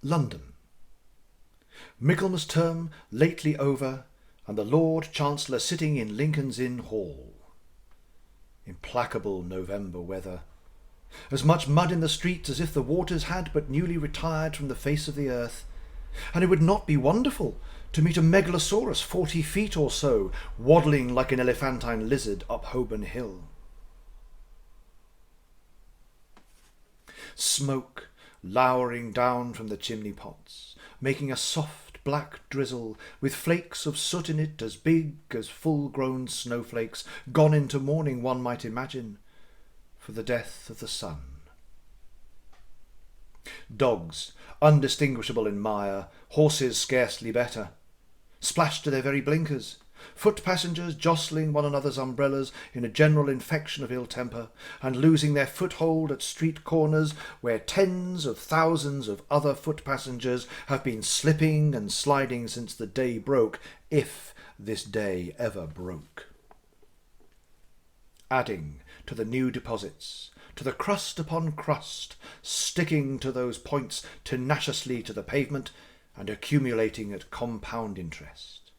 London. Michaelmas term lately over, and the Lord Chancellor sitting in Lincoln's Inn Hall. Implacable November weather. As much mud in the streets as if the waters had but newly retired from the face of the earth, and it would not be wonderful to meet a megalosaurus 40 feet or so, waddling like an elephantine lizard up Holborn Hill. Smoke lowering down from the chimney pots, making a soft black drizzle with flakes of soot in it as big as full-grown snowflakes gone into mourning, one might imagine, for the death of the sun. Dogs, undistinguishable in mire, horses scarcely better, splashed to their very blinkers, foot passengers jostling one another's umbrellas in a general infection of ill temper, and losing their foothold at street corners where tens of thousands of other foot passengers have been slipping and sliding since the day broke, if this day ever broke. Adding to the new deposits, to the crust upon crust, sticking to those points tenaciously to the pavement and accumulating at compound interest.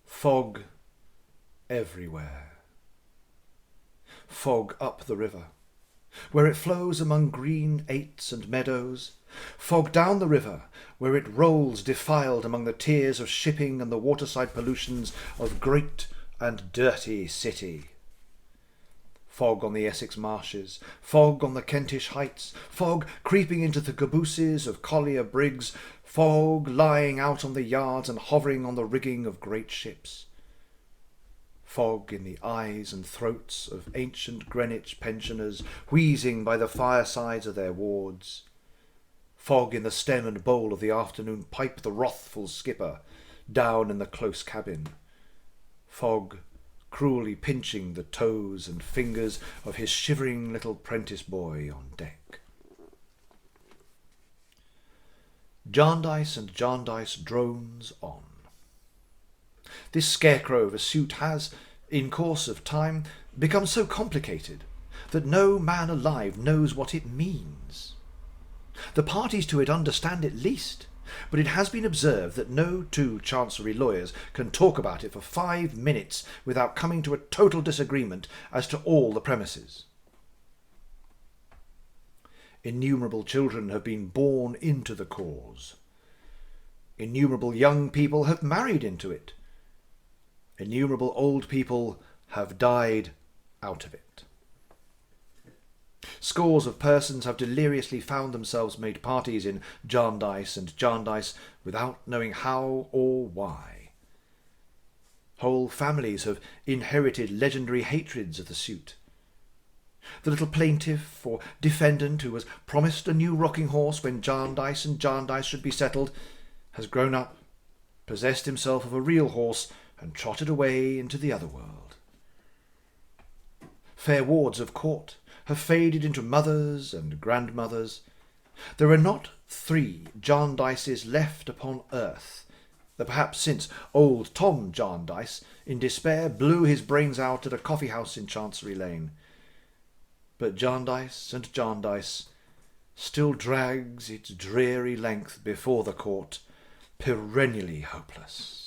Fog everywhere. Fog up the river, where it flows among green aits and meadows. Fog down the river, where it rolls defiled among the tears of shipping and the waterside pollutions of great and dirty city. Fog on the Essex marshes, fog on the Kentish heights, fog creeping into the cabooses of collier brigs, fog lying out on the yards and hovering on the rigging of great ships. Fog in the eyes and throats of ancient Greenwich pensioners wheezing by the firesides of their wards. Fog in the stem and bowl of the afternoon pipe the wrathful skipper down in the close cabin. Fog cruelly pinching the toes and fingers of his shivering little prentice boy on deck. Jarndyce and Jarndyce drones on. This scarecrow of a suit has, in course of time, become so complicated that no man alive knows what it means. The parties to it understand it least, but it has been observed that no two Chancery lawyers can talk about it for 5 minutes without coming to a total disagreement as to all the premises. Innumerable children have been born into the cause. Innumerable young people have married into it. Innumerable old people have died out of it. Scores of persons have deliriously found themselves made parties in Jarndyce and Jarndyce without knowing how or why. Whole families have inherited legendary hatreds of the suit. The little plaintiff or defendant who was promised a new rocking horse when Jarndyce and Jarndyce should be settled has grown up, possessed himself of a real horse, and trotted away into the other world. Fair wards of court have faded into mothers and grandmothers. There are not 3 Jarndyces left upon earth, though perhaps since old Tom Jarndyce, in despair, blew his brains out at a coffee-house in Chancery Lane. But Jarndyce and Jarndyce still drags its dreary length before the court, perennially hopeless.